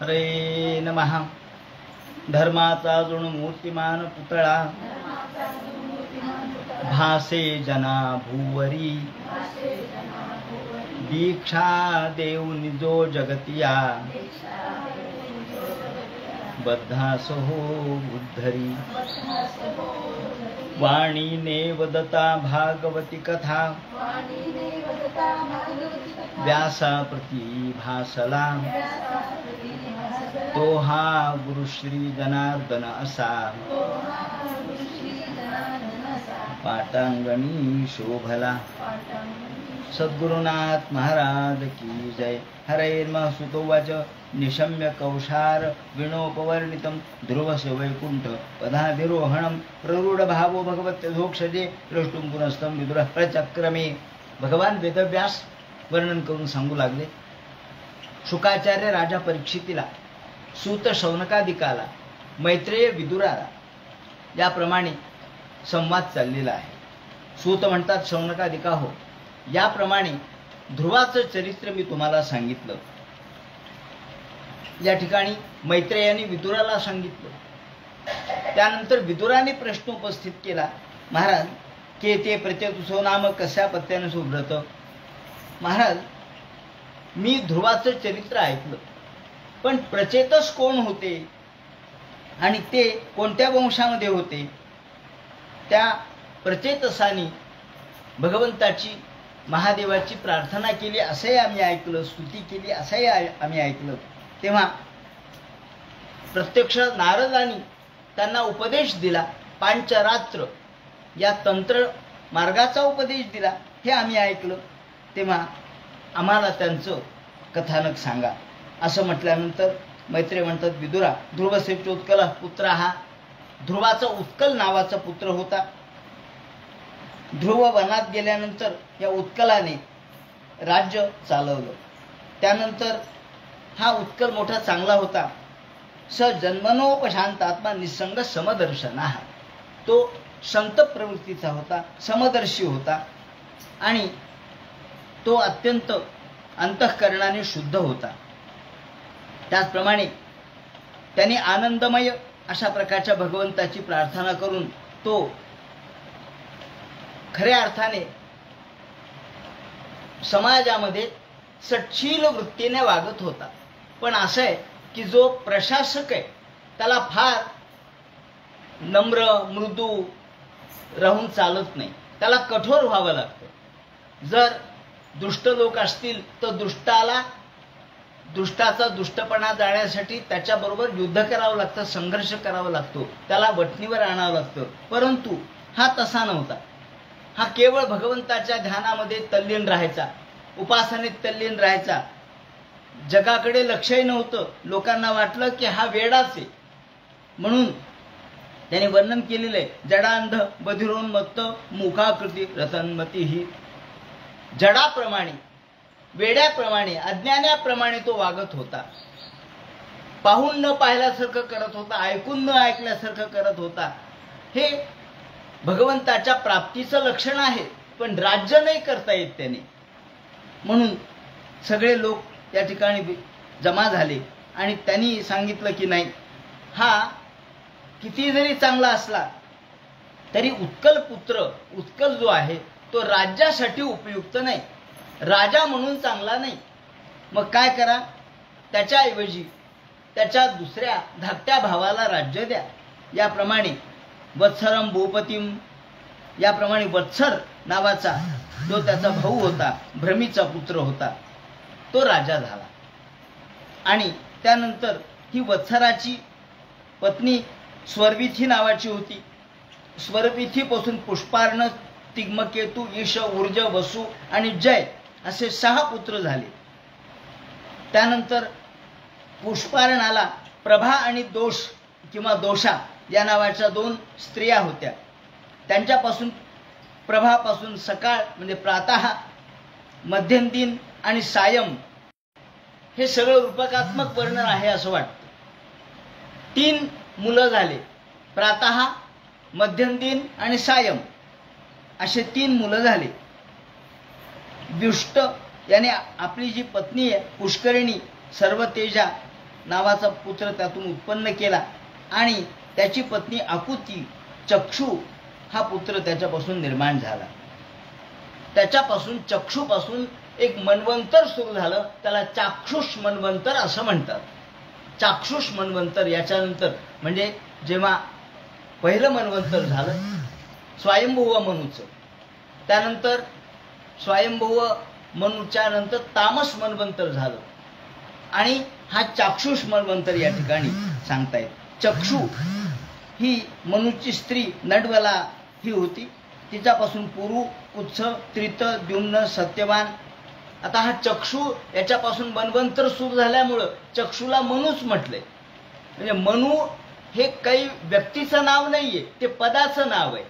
हरे नमः. धर्माचा जणू मूर्तिमान पुतळा भासे जना भूवरी. दीक्षा देऊन जो जगतिया बद्धास हो उद्धरी. वाणीने वदता भागवती कथा व्यासा प्रती भासला. तो हा गुरु श्री जनार्दन असा पाटांगणी शोभला. सद्गुरुनाथ महाराज की जय. हरैर्मः सुतोवाच निशम्य कौशार विनोपवर्णितं ध्रुवस्य वैकुंठ पदाधिरोहणं प्ररूढ भावो भगवत्यधोक्षजे द्रष्टुं पुनस्तं विदुरः प्रचक्रमे. भगवान वेदव्यास वर्णन करून सांगू लागले. शुकाचार्य राजा परीक्षितीला, सूत शौनकादिकाला, मैत्रेय विदुराला याप्रमाणे संवाद चाललेला आहे. सूत म्हणतात, शौनकादिका हो, याप्रमाणे ध्रुवाचं चरित्र मी तुम्हाला सांगितलं. या ठिकाणी मैत्रेयाने विदुराला सांगितलं. त्यानंतर विदुराने प्रश्न उपस्थित केला, महाराज के ते प्रत्यतुसो नाम कशा पत्त्याने सुब्रत. महाराज, मी ध्रुवाचं चरित्र ऐकलं, पण प्रचेतस कोण होते आणि ते कोणत्या वंशामध्ये होते. त्या प्रचेतसानी भगवंताची, महादेवाची प्रार्थना केली असंही आम्ही ऐकलं, स्तुती केली असंही आम्ही ऐकलं. तेव्हा प्रत्यक्ष नारदांनी त्यांना उपदेश दिला, पांचरात्र या तंत्र मार्गाचा उपदेश दिला, हे आम्ही ऐकलं. तेव्हा आम्हाला त्यांचं कथानक सांगा. असं म्हटल्यानंतर मैत्रेय म्हणतात, विदुरा, ध्रुवसेप्योत्कल पुत्र हा ध्रुवाचा उत्कल नावाचा पुत्र होता. ध्रुव वनात गेल्यानंतर या उत्कलाने राज्य चालवलं. त्यानंतर हा उत्कल मोठा चांगला होता. स जन्मनोपशांतात्मा निसंग समदर्शना. तो संत प्रवृत्तीचा होता, समदर्शी होता आणि तो अत्यंत अंतःकरणाने शुद्ध होता. त्याचप्रमाणे त्याने आनंदमय अशा प्रकारच्या भगवंताची प्रार्थना करून तो खऱ्या अर्थाने समाजामध्ये सच्छील वृत्तीने वागत होता. पण असं आहे की जो प्रशासक आहे त्याला फार नम्र मृदू राहून चालत नाही, त्याला कठोर व्हावं लागतं. जर दुष्ट लोक असतील तर दुष्टाचा दुष्टपणा जाण्यासाठी त्याच्याबरोबर युद्ध करावं लागतं, संघर्ष करावा लागतो, त्याला वठणीवर आणावं लागतं. परंतु हा तसा नव्हता. हा केवळ भगवंताच्या ध्यानामध्ये तल्लीन राहायचा, उपासनेत तल्लीन राहायचा. जगाकडे लक्षही नव्हतं. लोकांना वाटलं की हा वेडाच आहे. म्हणून त्याने वर्णन केलेलं आहे, जडांध बधिरोन्मत्त मुखाकृती रतनमती ही. जडाप्रमाणे, वेड्याप्रमाणे, अज्ञानाप्रमाणे तो वागत होता. पाहून न पाहिल्यासारखं करत होता, ऐकून न ऐकल्यासारखं करत होता. हे भगवंताच्या प्राप्तीचं लक्षण आहे, पण राज्य नाही करता येत त्याने. म्हणून सगळे लोक या ठिकाणी जमा झाले आणि त्यांनी सांगितलं की नाही, हा किती जरी चांगला असला तरी उत्कल पुत्र, उत्कल जो आहे तो राज्यासाठी उपयुक्त नाही, राजा म्हणून चांगला नाही. मग काय करा, त्याच्याऐवजी त्याच्या दुसऱ्या धाकट्या भावाला राज्य द्या. याप्रमाणे वत्सरम भूपतीम, याप्रमाणे वत्सर नावाचा जो त्याचा भाऊ होता, भ्रमीचा पुत्र होता, तो राजा झाला. आणि त्यानंतर ही वत्सराची पत्नी स्वर्विथी नावाची होती. स्वर्विथीपासून पुष्पार्ण, तिग्मकेतू, ईश, ऊर्ज, वसु आणि जय असे 6 पुत्र झाले. त्यानंतर पुष्पार्णाला प्रभा आणि दोष किंवा दोषा या नावाच्या 2 स्त्रिया होत्या. त्यांच्यापासून प्रभापासून सकाळ म्हणजे प्रातः, मध्यम दिन आणि सायम हे सगळं रूपकात्मक वर्णन आहे असं वाटतं. 3 मुलं झाले, प्रातः, मध्यम दिन आणि सायम असे 3 मुलं झाले. व्युष्ट याने आपली जी पत्नी आहे पुष्करिणी सर्व तेजा नावाचा पुत्र त्यातून उत्पन्न केला आणि त्याची पत्नी आकुती चक्षु हा पुत्र त्याच्यापासून निर्माण झाला. त्याच्यापासून चक्षुपासून एक मन्वंतर सुरू झालं, त्याला चाक्षुष मन्वंतर असं म्हणतात. चाक्षुष मन्वंतर याच्यानंतर म्हणजे जेव्हा पहिलं मन्वंतर झालं स्वयंभुव मनुचं, त्यानंतर स्वयंभुव मनुच्या नंतर तामस मन्वंतर झालं आणि हा चाक्षुष मन्वंतर या ठिकाणी सांगतायत. चक्षु ही मनुची स्त्री नडवला ही होती, तिच्यापासून पुरु कुत्स त्रित द्युम्न सत्यवान. आता हा चक्षु याच्यापासून मन्वंतर सुरू झाल्यामुळं चक्षुला मनुच म्हटलंय. म्हणजे मनु हे काही व्यक्तीचं नाव नाहीये, ते पदाचं नाव आहे.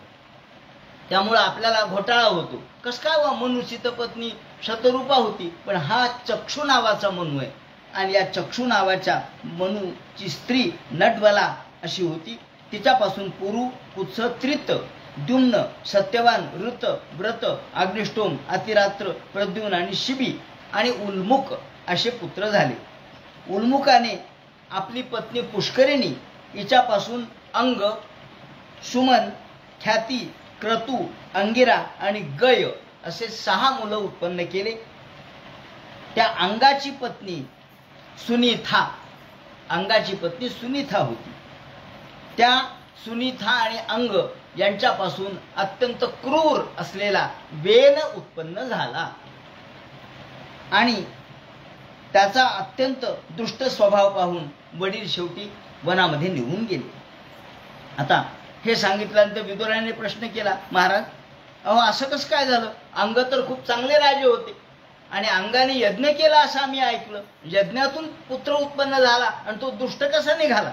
त्यामुळं आपल्याला घोटाळा होतो, कस काय वा मनुची तर पत्नी शतरूपा होती, पण हा चक्षु नावाचा मनु आहे आणि या चक्षु नावाच्या मनुची स्त्री नटवला अशी होती. तिच्यापासून पुरु कुत्स त्रित द्युम्न सत्यवान ऋत व्रत अग्निष्टोम अतिरात्र प्रद्युम्न आणि शिबी आणि उल्मुख असे पुत्र झाले. उल्मुखाने आपली पत्नी पुष्करिणी हिच्यापासून अंग सुमन ख्याती क्रतु अंगिरा आणि गय असे 6 मुलं उत्पन्न केले. त्या अंगाची पत्नी सुनीथा, अंगाची पत्नी सुनीथा होती. त्या सुनीथा आणि अंग यांच्यापासून अत्यंत क्रूर असलेला वेन उत्पन्न झाला आणि त्याचा अत्यंत दुष्ट स्वभाव पाहून वडील शेवटी वनामध्ये निघून गेले. आता हे सांगितल्यानंतर विदुराने प्रश्न केला, महाराज अहो असं कसं काय झालं? अंग तर खूप चांगले राजे होते आणि अंगाने यज्ञ केला असं आम्ही ऐकलं, यज्ञातून पुत्र उत्पन्न झाला आणि तो दुष्ट कसा निघाला?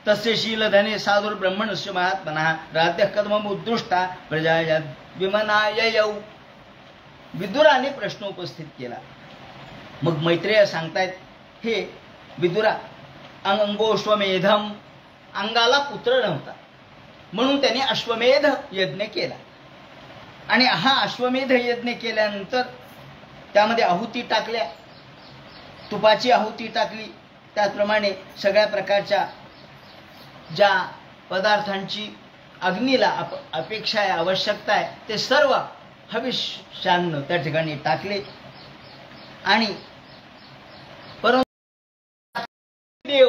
तस्य शीलधने साधुर ब्रह्मणस्य महात्मनः राज्य कदम उद्दृष्टा प्रजा विमनाय यौ. विदुराने प्रश्न उपस्थित केला. मग मैत्रेय सांगतायत, हे विदुरा अंगोश्वमेधम, अंगाला पुत्र नव्हता म्हणून त्याने अश्वमेध यज्ञ केला आणि हा अश्वमेध यज्ञ केल्यानंतर त्यामध्ये आहुती टाकल्या, तुपाची आहुती टाकली. त्याचप्रमाणे सगळ्या प्रकारच्या ज्या पदार्थांची अग्नीला अपेक्षा आहे, आवश्यकता आहे, ते सर्व हविष्यान्न त्या ठिकाणी टाकले आणि परंतु देव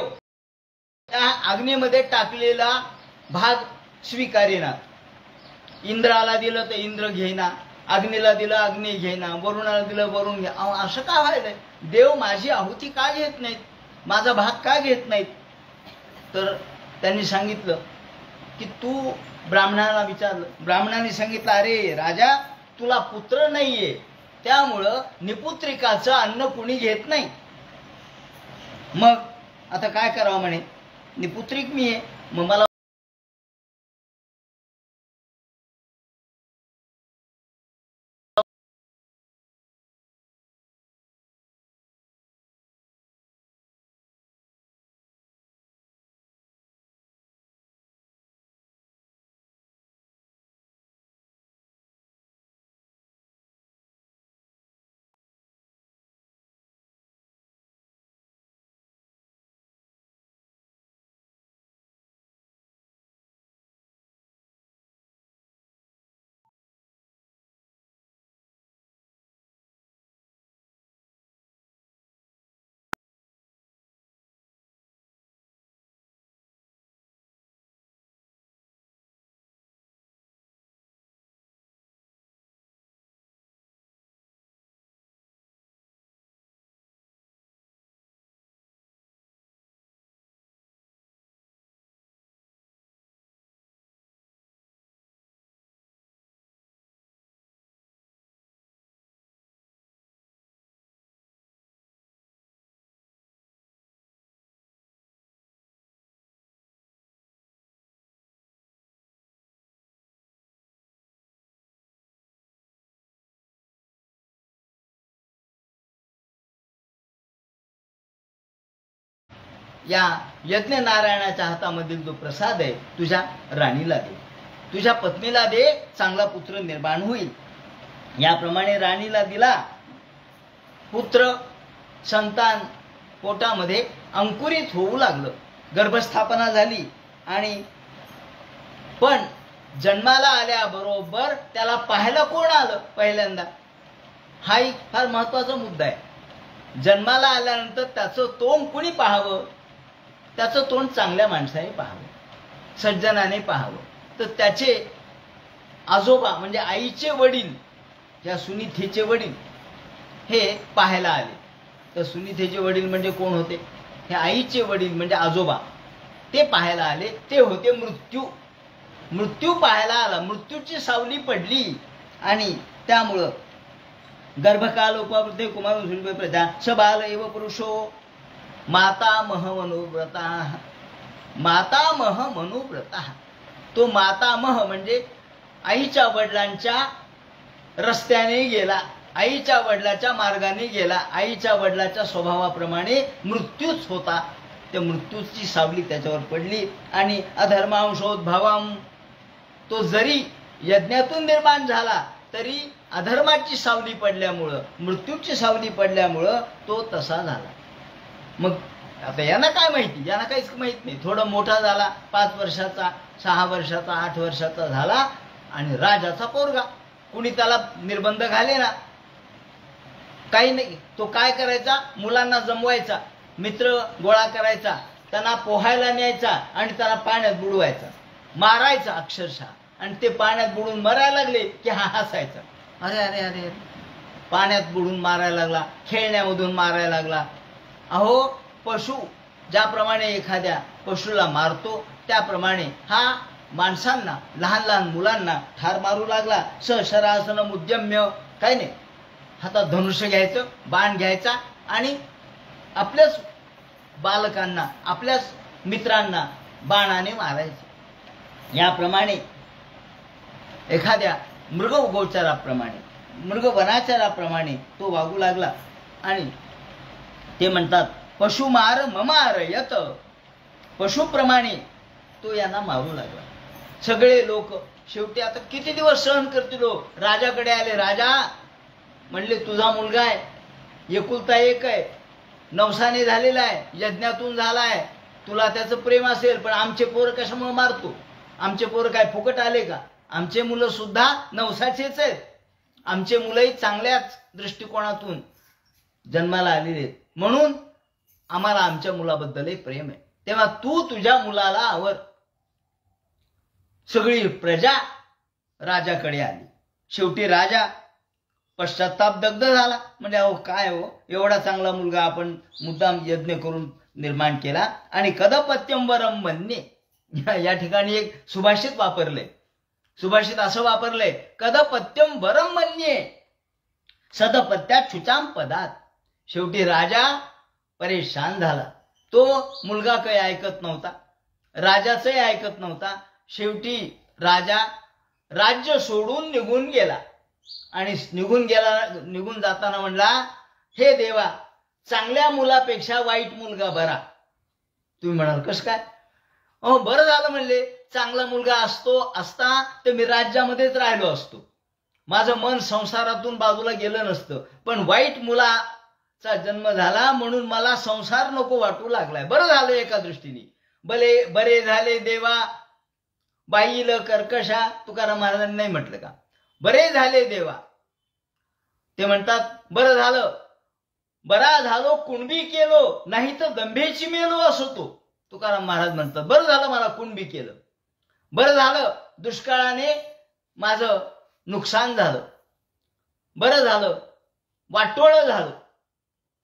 त्या अग्नीमध्ये टाकलेला भाग स्वीकारेना. इंद्राला दिलं तर इंद्र घेईना, अग्नीला दिलं अग्नी घेईना, वरुणाला दिलं वरुण घे. असं का व्हायलंय? देव माझी आहुती का घेत नाहीत, माझा भाग का घेत नाहीत? तर त्यांनी सांगितलं की तू ब्राह्मणाला विचारलं. ब्राह्मणाने सांगितलं, अरे राजा तुला पुत्र नाहीये, त्यामुळं निपुत्रिकाचं अन्न कुणी घेत नाही. मग आता काय करावं म्हणे, निपुत्रिक मी आहे, मग मला या यज्ञ नारायणाच्या हातामधील जो प्रसाद आहे तुझ्या राणीला दे, तुझ्या पत्नीला दे, चांगला पुत्र निर्माण होईल. याप्रमाणे राणीला दिला पुत्र, संतान पोटामध्ये अंकुरित होऊ लागलं, गर्भस्थापना झाली. आणि पण जन्माला आल्याबरोबर त्याला पाहायला कोण आलं पहिल्यांदा, हा एक फार महत्वाचा मुद्दा आहे. जन्माला आल्यानंतर त्याचं तोंड कुणी पाहावं, त्याचं तोंड चांगल्या माणसाने पाहावं, सज्जनाने पाहावं. तर त्याचे आजोबा म्हणजे आईचे वडील, त्या सुनीथेचे वडील हे पाहायला आले. तर सुनीथेचे वडील म्हणजे कोण होते, हे आईचे वडील म्हणजे आजोबा, ते पाहायला आले. ते होते मृत्यू. मृत्यू पाहायला आला, मृत्यूची सावली पडली. आणि त्यामुळं गर्भकाल उपवृद्धे कुमार प्रजा स बाल एव पुरुषो मातामह मनोव्रता. मातामह मनोव्रता, तो मातामह म्हणजे आईच्या वडिलांच्या रस्त्याने गेला, आईच्या वडिलाच्या मार्गाने गेला, आईच्या वडिलाच्या स्वभावाप्रमाणे मृत्यूच होता. त्या मृत्यूची सावली त्याच्यावर पडली. आणि अधर्मांशोद्भवम, तो जरी यज्ञातून निर्माण झाला तरी अधर्माची सावली पडल्यामुळं, मृत्यूची सावली पडल्यामुळं तो तसा झाला. मग आता यांना काय माहिती, यांना काहीच माहित नाही. थोडा मोठा झाला, 5 वर्षाचा, 6 वर्षाचा, 8 वर्षाचा झाला आणि राजाचा पोरगा. कुणी त्याला निर्बंध घाले ना, काही नाही. तो काय करायचा, मुलांना जमवायचा, मित्र गोळा करायचा, त्यांना पोहायला न्यायचा आणि त्यांना पाण्यात बुडवायचा, मारायचा अक्षरशः. आणि ते पाण्यात बुडून मरायला लागले की हा हसायचा, अरे अरे अरे, पाण्यात बुडून मारायला लागला, खेळण्यामधून मारायला लागला. अहो, पशु ज्याप्रमाणे एखाद्या पशुला मारतो त्याप्रमाणे हा माणसांना, लहान लहान मुलांना ठार मारू लागला. शरासन उद्यम्य, काय नाही, हातात धनुष्य घ्यायचं, बाण घ्यायचा आणि आपल्याच बालकांना, आपल्याच मित्रांना बाणाने मारायचं. याप्रमाणे एखाद्या मृगगोचराप्रमाणे, मृगवनाचाराप्रमाणे तो वागू लागला. आणि ते म्हणतात पशुमार ममार यत, पशुप्रमाणे तो यांना मारू लागला. सगळे लोक शेवटी आता किती दिवस सहन करतील. राजाकडे आले. राजा म्हणले तुझा मुलगा आहे, एकुलता एक आहे, नवसाने झालेला आहे, यज्ञातून झालाय, तुला त्याचं प्रेम असेल, पण आमचे पोर कशामुळे मारतो, आमचे पोर काय फुकट आले का, आमचे मुलं सुद्धा नवसाचेच आहेत, आमचे मुलंही चांगल्याच दृष्टिकोनातून जन्माला आलेले आहेत, म्हणून आम्हाला आमच्या मुलाबद्दलही प्रेम आहे, तेव्हा तू तुझ्या मुलाला आवर. सगळी प्रजा राजाकडे आली. शेवटी राजा पश्चाताप दग्ध झाला. म्हणजे अहो काय हो, एवढा चांगला मुलगा आपण मुद्दाम यज्ञ करून निर्माण केला. आणि कदपत्यम वरम म्हणणे, या ठिकाणी एक सुभाषित वापरले. सुभाषित असं वापरलंय, कदपत्यम वरम म्हणणे सदपत्यात शुचाम पदात. शेवटी राजा परेशान झाला. तो मुलगा काही ऐकत नव्हता, राजाचंही ऐकत नव्हता. शेवटी राजा राज्य सोडून निघून गेला. आणि निघून जाताना म्हणला, हे देवा, चांगल्या मुलापेक्षा वाईट मुलगा बरा. तुम्ही म्हणाल कसं काय? अहो बरं झालं म्हणले, चांगला मुलगा असता तर मी राज्यामध्येच राहिलो असतो, माझं मन संसारातून बाजूला गेलं नसतं. पण वाईट मुलाचा जन्म झाला म्हणून मला संसार नको वाटू लागलाय. बरं झालं एका दृष्टीने. बरे झाले देवा बाईल कर्कशा, तुकाराम महाराजांनी नाही म्हटलं का, बरे झाले देवा. ते म्हणतात बरं झालं, बरा झालो कुणबी केलो, नाही तर दंभेची मेलो असतो. तुकाराम महाराज म्हणतात बरं झालं मला कुणबी केलं, बरं झालं दुष्काळाने माझं नुकसान झालं, बरं झालं वाटोळं झालं.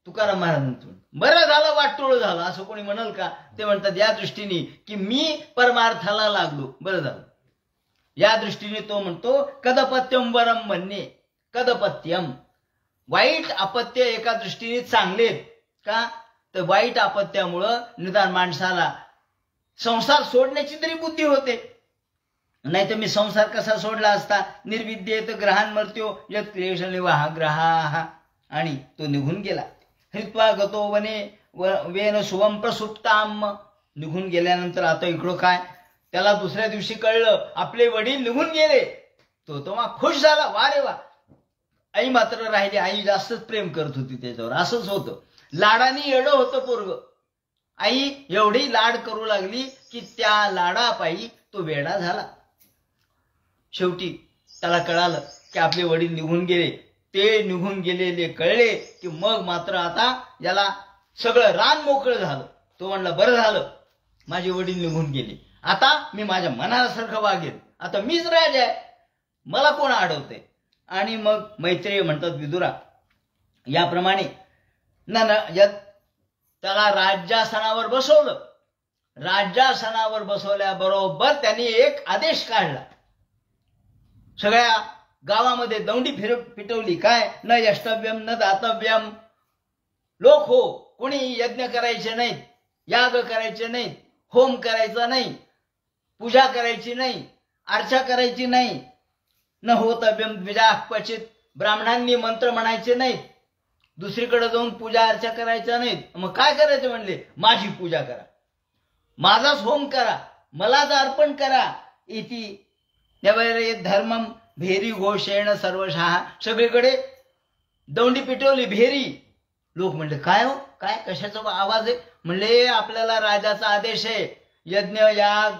तुकाराम महाराज म्हणतो बरं झालं वाटोळं झालं, असं कोणी म्हणाल का? ते म्हणतात या दृष्टीने की मी परमार्थाला लागलो, बरं झालं. या दृष्टीने तो म्हणतो कदपत्यम वरम म्हणणे. कदपत्यम, वाईट अपत्य एका दृष्टीने चांगले का, तर वाईट अपत्यामुळं निदान माणसाला संसार सोडण्याची तरी बुद्धी होते. नाही तर मी संसार कसा सोडला असता, निर्विद्येत ग्रहान मर्त्यो यत क्लेशने ग्रहा. आणि तो निघून गेला. हृत्वा गतो वने वेन शुभम प्रसुप्ताम. निघून गेल्यानंतर आता इकडं काय, त्याला दुसऱ्या दिवशी कळलं आपले वडील निघून गेले. तो मग खुश झाला, वा रे वा. आई मात्र राहिली. आई जास्तच प्रेम करत होती त्याच्यावर. असंच होतं, लाडानी येडं होतं पोरग. आई एवढी लाड करू लागली की त्या लाडापायी तो वेडा झाला. शेवटी त्याला कळालं की आपले वडील निघून गेले. ते निघून गेलेले कळले की मग मात्र आता याला सगळं रान मोकळं झालं. तो म्हणला बरं झालं माझे वडील निघून गेले, आता मी माझ्या मनासारखं वागेल, आता मीच राजा आहे, मला कोण अडवते. आणि मग मैत्रेय म्हणतात विदुरा याप्रमाणे त्याला राज्यासनावर बसवलं. राज्यासनावर बसवल्याबरोबर त्यांनी एक आदेश काढला. सगळ्या गावामध्ये दौंडी पिटवली. काय न यष्टव्यम न दातव्यम, लोक हो कोणी यज्ञ करायचे नाहीत, याग करायचे नाहीत, होम करायचा नाही, पूजा करायची नाही, अर्चा करायची नाही. न होतव्यम द्विजा क्वचित, ब्राह्मणांनी मंत्र म्हणायचे नाहीत, दुसरीकडे जाऊन पूजा अर्चा करायचा नाहीत. मग काय करायचं म्हणले, माझी पूजा करा, माझाच होम करा, मलाच अर्पण करा. इति धर्मम भेरी घोषेण सर्वशः. सगळीकडे दौंडी पिटवली भेरी. लोक म्हणले काय हो, काय कशाचा आवाज आहे. म्हणले आपल्याला राजाचा आदेश आहे, यज्ञ याग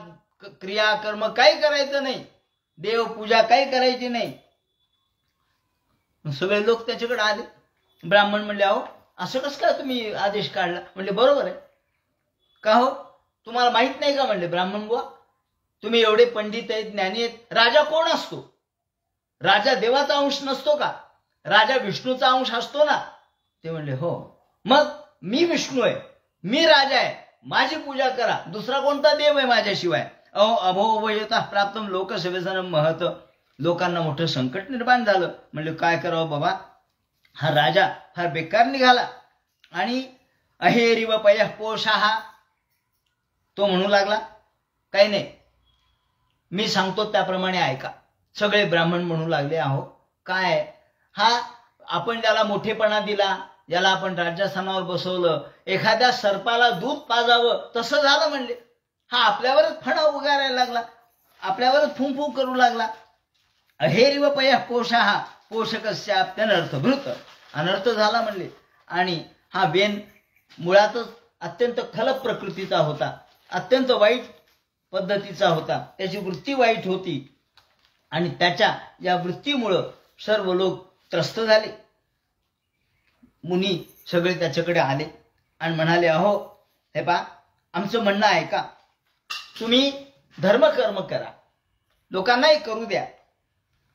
क्रियाकर्म काही करायचं नाही, देवपूजा काही करायची नाही. सगळे लोक त्याच्याकडे आले. ब्राह्मण म्हणले अहो असं कसं काय तुम्ही आदेश काढला. म्हणले बरोबर आहे. का हो तुम्हाला माहित नाही का. म्हणले ब्राह्मण बुवा तुम्ही एवढे पंडित आहेत, ज्ञानी आहेत, राजा कोण असतो. राजा देवाचा अंश नसतो का, राजा विष्णूचा अंश असतो ना. ते म्हणले हो, मग मी विष्णू आहे, मी राजा आहे, माझी पूजा करा, दुसरा कोणता देव आहे माझ्याशिवाय. अहो अभोवयता प्राप्तम लोकसेवेसनम महत. लोकांना मोठं संकट निर्माण झालं. म्हणले काय करावं बाबा, हा राजा फार बेकार निघाला. आणि अहेरिव पयः पोषाहा. तो म्हणू लागला काही नाही, मी सांगतो त्याप्रमाणे ऐका. सगळे ब्राह्मण म्हणू लागले अहो काय हा, आपण ज्याला मोठेपणा दिला, ज्याला आपण राज्यासनावर बसवलं, एखाद्या सर्पाला दूध पाजावं तसं झालं. म्हणले हा आपल्यावरच फणा उगारायला लागला, आपल्यावरच फुंफू करू लागला. अहेरिव पयः पोषाहा पोषकस्याप्यनर्थ भृत. अनर्थ झाला म्हणले. आणि हा वेन मुळातच अत्यंत खलप प्रकृतीचा होता, अत्यंत वाईट पद्धतीचा होता, त्याची वृत्ती वाईट होती. आणि त्याच्या या वृत्तीमुळं सर्व लोक त्रस्त झाले. मुनी सगळे त्याच्याकडे आले आणि म्हणाले अहो हे पहा आमचं म्हणणं आहे का, तुम्ही धर्मकर्म करा, लोकांनाही करू द्या.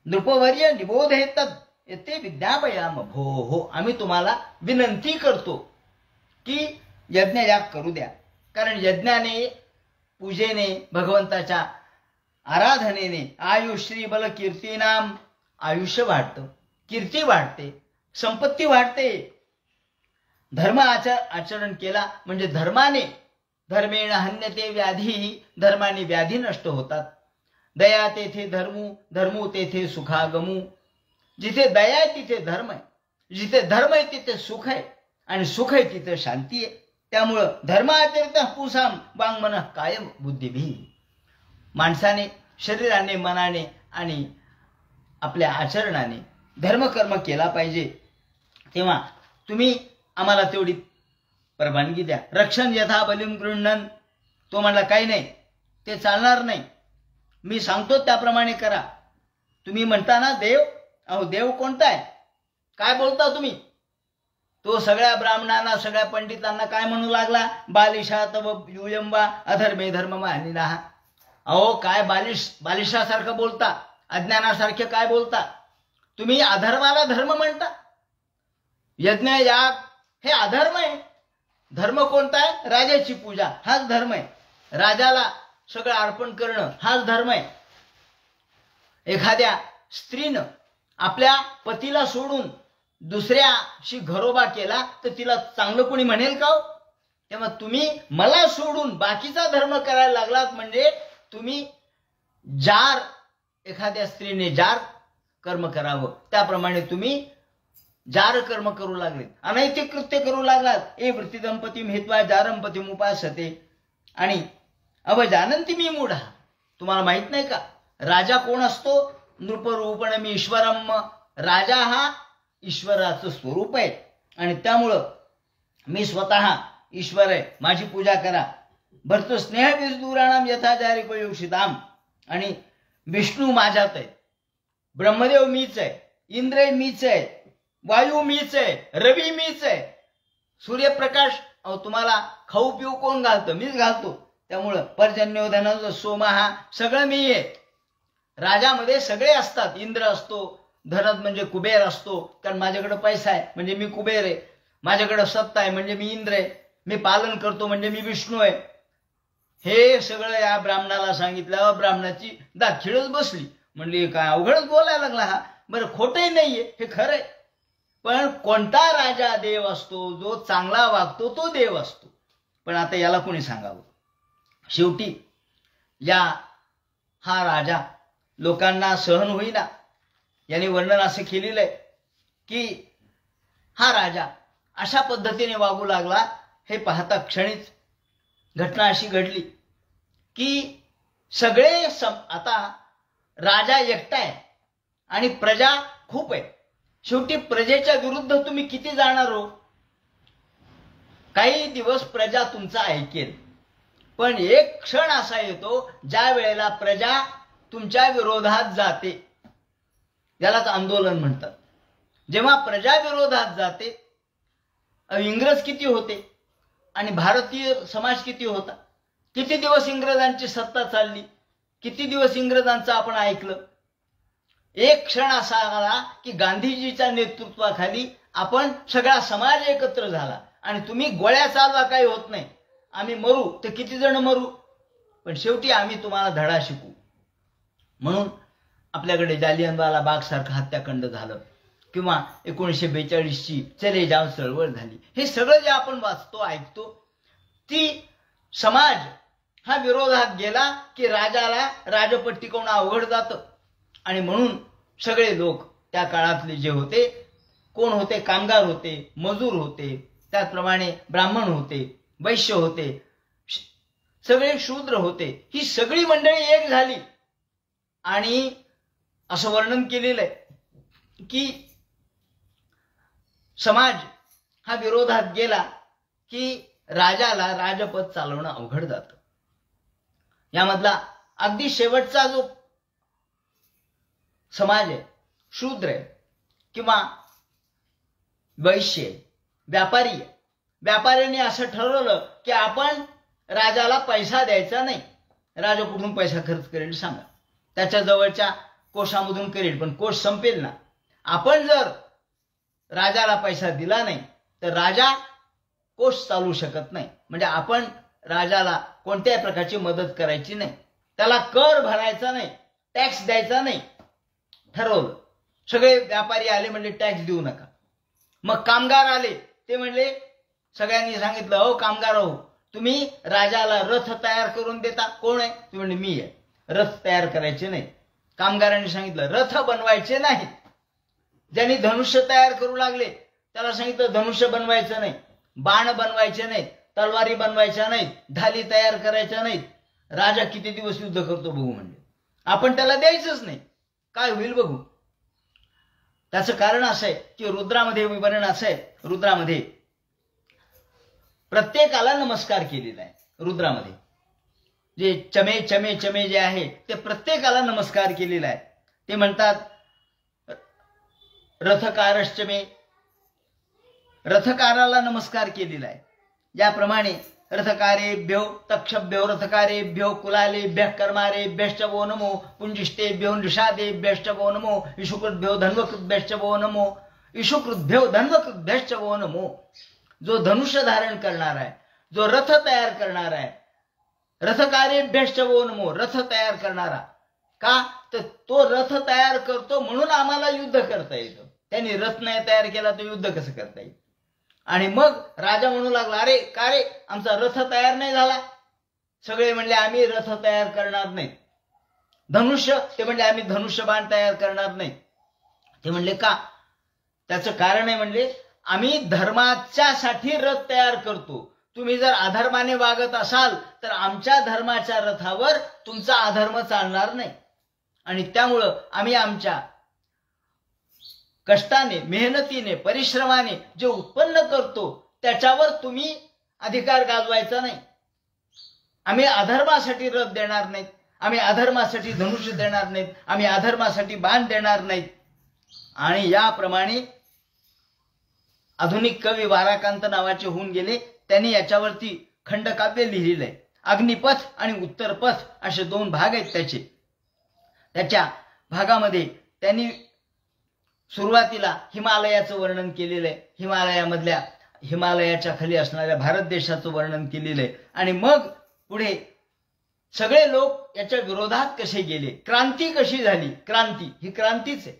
नृपवर्य निबोध येतात ते विद्यापयाम भो हो. आम्ही तुम्हाला विनंती करतो की यज्ञ याग करू द्या. कारण यज्ञाने पूजेने भगवंताच्या आराधनेने आयुश्री बल कीर्तीनाम, आयुष्य वाढतं, कीर्ती वाढते, संपत्ती वाढते. धर्म आचरण केला म्हणजे धर्मेण हन्यते व्याधी, धर्माने व्याधी नष्ट होतात. दया तेथे धर्मू, धर्मू तेथे सुखागमू. जिथे दया आहे तिथे धर्म आहे, जिथे धर्म आहे तिथे सुख आहे, आणि सुख आहे तिथे शांती आहे. त्यामुळं धर्म आचरित पुसाम वाङ्मन कायम बुद्धिभी. माणसाने शरीराने, मनाने आणि आपल्या आचरणाने धर्मकर्म केला पाहिजे. तेव्हा तुम्ही आम्हाला तेवढी परवानगी द्या. रक्षण यथा बलिम गृह्णन. तो म्हणला काही नाही, ते चालणार नाही, मी सांगतो त्याप्रमाणे करा. तुम्ही म्हणता ना देव, अहो देव कोणता आहे, काय बोलता तुम्ही. तो सगळ्या ब्राह्मणांना, सगळ्या पंडितांना काय म्हणू लागला, बालिशा तव युयंबा अधर्मे धर्म मानिनाः. अहो काय बालिशासारखं बोलता, अज्ञानासारखे काय बोलता तुम्ही. अधर्माला धर्म म्हणता. यज्ञ याग हे अधर्म आहे. धर्म कोणता आहे, राजाची पूजा, हाच धर्म आहे. राजाला सगळं अर्पण करणं हाच धर्म आहे. एखाद्या स्त्रीनं आपल्या पतीला सोडून दुसऱ्याशी घरोबा केला तर तिला चांगलं कोणी म्हणेल का हो. तेव्हा तुम्ही मला सोडून बाकीचा धर्म करायला लागलात म्हणजे तुम्ही जार, एखाद्या स्त्रीने जार कर्म करावं त्याप्रमाणे तुम्ही जार कर्म करू लागले, अनैतिक कृत्य करू लागलात. ए वृत्ती दंपती हित्वा जारंपती उपासते. आणि अवजानंती मी मूढ. तुम्हाला माहित नाही का राजा कोण असतो. नृपरूपणम ईश्वरम. राजा हा ईश्वराचं स्वरूप आहे. आणि त्यामुळं मी स्वतः ईश्वर आहे, माझी पूजा करा. भरतो स्नेह विदुराणाम यथा जारिपयोषिताम. आणि विष्णू माझ्यात आहे, ब्रह्मदेव मीच आहे, इंद्र मीच आहे, वायू मीच आहे, रवी मीच आहे, सूर्यप्रकाश तुम्हाला खाऊ पिऊ कोण घालतं? मीच घालतो. त्यामुळं पर्जन्यो धन सोमा हा सगळं मी आहे. राजामध्ये सगळे असतात. इंद्र असतो, धनद म्हणजे कुबेर असतो, कारण माझ्याकडे पैसा आहे म्हणजे मी कुबेर आहे, माझ्याकडे सत्ता आहे म्हणजे मी इंद्र आहे, मी पालन करतो म्हणजे मी विष्णू आहे. हे सगळं या ब्राह्मणाला सांगितल्यावर ब्राह्मणाची दाखिळच बसली. म्हणली काय अवघडच बोलायला लागला हा. बरं, खोटंही नाहीये, हे खरंय. पण कोणता राजा देव असतो? जो चांगला वागतो तो देव असतो. पण आता याला कोणी सांगावं? शेवटी हा राजा लोकांना सहन होईना. याने वर्णन असं केलेलं आहे की हा राजा अशा पद्धतीने वागू लागला. हे पाहता क्षणीच घटना अशी घडली की सगळे आता राजा एकटा आहे आणि प्रजा खूप आहे. शेवटी प्रजेच्या विरुद्ध तुम्ही किती जाणार हो? काही दिवस प्रजा तुमचा ऐकेल, पण एक क्षण असा येतो ज्या वेळेला प्रजा तुमच्या विरोधात जाते. यालाच आंदोलन म्हणतात. जेव्हा प्रजा विरोधात जाते, इंग्रज किती होते आणि भारतीय समाज किती होता? किती दिवस इंग्रजांची सत्ता चालली? किती दिवस इंग्रजांचं आपण ऐकलं? एक क्षण असा आला की गांधीजीच्या नेतृत्वाखाली आपण सगळा समाज एकत्र झाला आणि तुम्ही गोळ्या चालवा, काही होत नाही, आम्ही मरू तर किती जण मरू, पण शेवटी आम्ही तुम्हाला धडा शिकू. म्हणून आपल्याकडे जालियनवाला बाग सारखं हत्याकांड झालं किंवा 1942ची चले जाव चळवळ झाली. हे सगळं जे आपण वाचतो ऐकतो, ती समाज हा विरोधात गेला की राजाला राजपद टिकवणं अवघड जातं. आणि म्हणून सगळे लोक त्या काळातले जे होते, कोण होते? कामगार होते, मजूर होते, त्याचप्रमाणे ब्राह्मण होते, वैश्य होते, सगळे शूद्र होते. ही सगळी मंडळी एक झाली आणि असं वर्णन केलेलं आहे की समाज हा विरोधात गेला की राजाला राजपद चालवणं अवघड जातं. यामधला अगदी शेवटचा जो समाज आहे, शूद्र आहे किंवा वैश्य आहे, व्यापारी आहे. व्यापाऱ्याने असं ठरवलं की आपण राजाला पैसा द्यायचा नाही. राजा कुठून पैसा खर्च करेल सांगा? त्याच्या जवळच्या कोशामधून करेल, पण कोश संपेल ना. आपण जर राजाला पैसा दिला नाही तर राजा कोश चालू शकत नाही. म्हणजे आपण राजाला कोणत्याही प्रकारची मदत करायची नाही, त्याला कर भरायचा नाही, टॅक्स द्यायचा नाही. ठरवलं. सगळे व्यापारी आले, म्हणले टॅक्स देऊ नका. मग कामगार आले, ते म्हणले, सगळ्यांनी सांगितलं, हो कामगार हो, तुम्ही राजाला रथ तयार करून देता. कोण आहे? ते म्हणले मी आहे. रथ तयार करायचे नाही. कामगारांनी सांगितलं रथ बनवायचे नाहीत. ज्यांनी धनुष्य तयार करू लागले त्याला सांगितलं धनुष्य बनवायचं नाही, बाण बनवायचे नाहीत, तलवारी बनवायच्या नाहीत, ढाली तयार करायच्या नाहीत. राजा किती दिवस युद्ध करतो बघू. म्हणजे आपण त्याला द्यायचंच नाही, काय होईल बघू. त्याचं कारण असं आहे की रुद्रामध्ये विवरण असं आहे, रुद्रामध्ये प्रत्येकाला नमस्कार केलेला आहे. रुद्रामध्ये जे चमे चमे चमे जे आहे ते प्रत्येकाला नमस्कार केलेला आहे. ते म्हणतात रथकारश्चमे, रथकाराला नमस्कार केलेला आहे. ज्याप्रमाणे रथकारेभ्यो तक्षभ्यो रथकारेभ्यो कुलालेभ्यः कर्मारेभ्यश्च वो नमो, पुंजिष्टेभ्यो नृषादेभ्यश्च वो नमो, इषुकृद्भ्यो धन्वकृद्भ्यश्च वो नमो, इषुकृद्भ्यो धन्वकृद्भ्यश्च वो नमो. जो धनुष्य धारण करणार आहे, जो रथ तयार करणार आहे, रथकारेभ्यश्च वो नमो, रथ तयार करणारा. का तर तो रथ तयार करतो म्हणून आम्हाला युद्ध करता येतं. त्यांनी रथ नाही तयार केला तर युद्ध कसं करता येईल? आणि मग राजा म्हणू लागला, अरे का रे आमचा रथ तयार नाही झाला? सगळे म्हणले आम्ही रथ तयार करणार नाही. धनुष्य, ते म्हणले आम्ही धनुष्यबाण तयार करणार नाही. ते म्हणले का? त्याचं कारण आहे, म्हणले आम्ही धर्माच्यासाठी रथ तयार करतो. तुम्ही जर अधर्माने वागत असाल तर आमच्या धर्माच्या रथावर तुमचा अधर्म चालणार नाही. आणि त्यामुळं आम्ही आमच्या कष्टाने, मेहनतीने, परिश्रमाने जे उत्पन्न करतो त्याच्यावर तुम्ही अधिकार गाजवायचा नाही. आम्ही अधर्मासाठी रथ देणार नाहीत, आम्ही अधर्मासाठी धनुष्य देणार नाहीत, आम्ही अधर्मासाठी बाण देणार नाहीत. आणि याप्रमाणे आधुनिक कवी वाराकांत नावाचे होऊन गेले, त्यांनी याच्यावरती खंडकाव्य लिहिलेलं आहे. अग्निपथ आणि उत्तरपथ असे दोन भाग आहेत त्याचे. त्याच्या भागामध्ये त्यांनी सुरुवातीला हिमालयाचं वर्णन केलेलं आहे, हिमालयाच्या खाली असणाऱ्या भारत देशाचं वर्णन केलेलं आहे. आणि मग पुढे सगळे लोक याच्या विरोधात कसे गेले, क्रांती कशी झाली. क्रांती ही क्रांतीच आहे.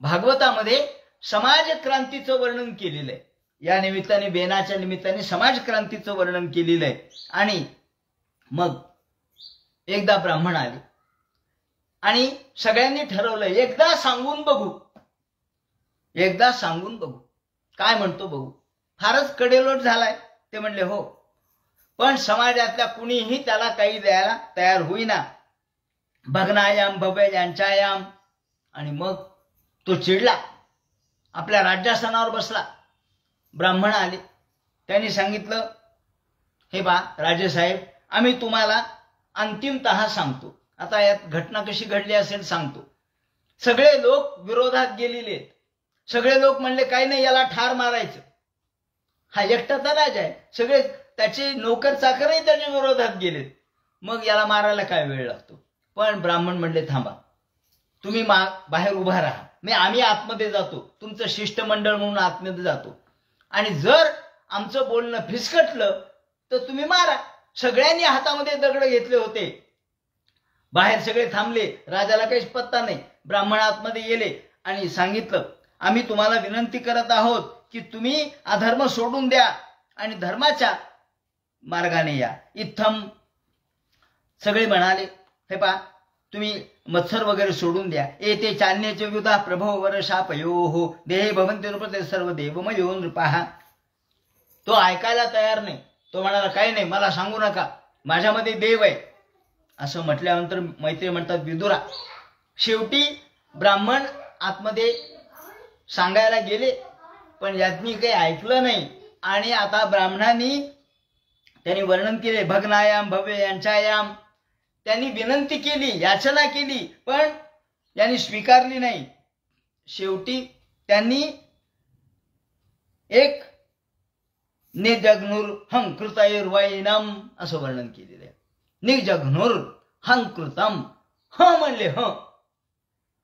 भागवतामध्ये समाज क्रांतीचं वर्णन केलेलं आहे. या निमित्ताने बेनाच्या निमित्ताने समाज क्रांतीचं वर्णन केलेलं आहे. आणि मग एकदा ब्राह्मण आले आणि सगळ्यांनी ठरवलं एकदा सांगून बघू, काय म्हणतो बघू. फारच कडेलोट झालाय. ते म्हणले हो, पण समाजातल्या कुणीही त्याला काही द्यायला तयार होईना. भग्नायाम भव्य यांच्यायाम. आणि मग तो चिडला, आपल्या राज्यासनावर बसला. ब्राह्मण आले, त्यांनी सांगितलं हे बा राजेसाहेब, आम्ही तुम्हाला अंतिमतः सांगतो. आता यात घटना कशी घडली असेल सांगतो. सगळे लोक विरोधात गेलेले आहेत. सगळे लोक म्हणले काही नाही, याला ठार मारायचं. हा एकटा तर राजा आहे, सगळे त्याचे नोकर चाकरही त्याच्या विरोधात गेलेत. मग याला मारायला काय वेळ लागतो. पण ब्राह्मण म्हणले थांबा, तुम्ही बाहेर उभा राहा, आम्ही आतमध्ये जातो, तुमचं शिष्टमंडळ म्हणून आतमध्ये जातो. आणि जर आमचं बोलणं फिसकटलं तर तुम्ही मारा. सगळ्यांनी हातामध्ये दगड घेतले होते. बाहेर सगळे थांबले, राजाला काहीच पत्ता नाही. ब्राह्मण आतमध्ये गेले आणि सांगितलं आम्ही तुम्हाला विनंती करत आहोत की तुम्ही अधर्म सोडून द्या आणि धर्माच्या मार्गाने या. इत्थम. सगळे म्हणाले हे पा, तुम्ही मत्सर वगैरे सोडून द्या. एते चान्यचे युधा प्रभो वर्षापयो देहे भवन्ति नृपते सर्व देवमयो नृपाः. तो ऐकायला तयार नाही. तो म्हणाला काही नाही, मला सांगू नका, माझ्यामध्ये देव आहे. असं म्हटल्यानंतर मैत्री म्हणतात विदुरा. शेवटी ब्राह्मण आतमध्ये सांगायला गेले, पण यातनी काही ऐकलं नाही. आणि आता ब्राह्मणांनी त्यांनी वर्णन केले भग्नायाम भव्य यांच्यायाम. त्यांनी विनंती केली, याचना केली, पण यांनी स्वीकारली नाही. शेवटी त्यांनी एक निजघ्नुर हंकृतैर्वैनम असं वर्णन केलेलं आहे. निजघ्नुर हंकृतम. ह म्हणले ह.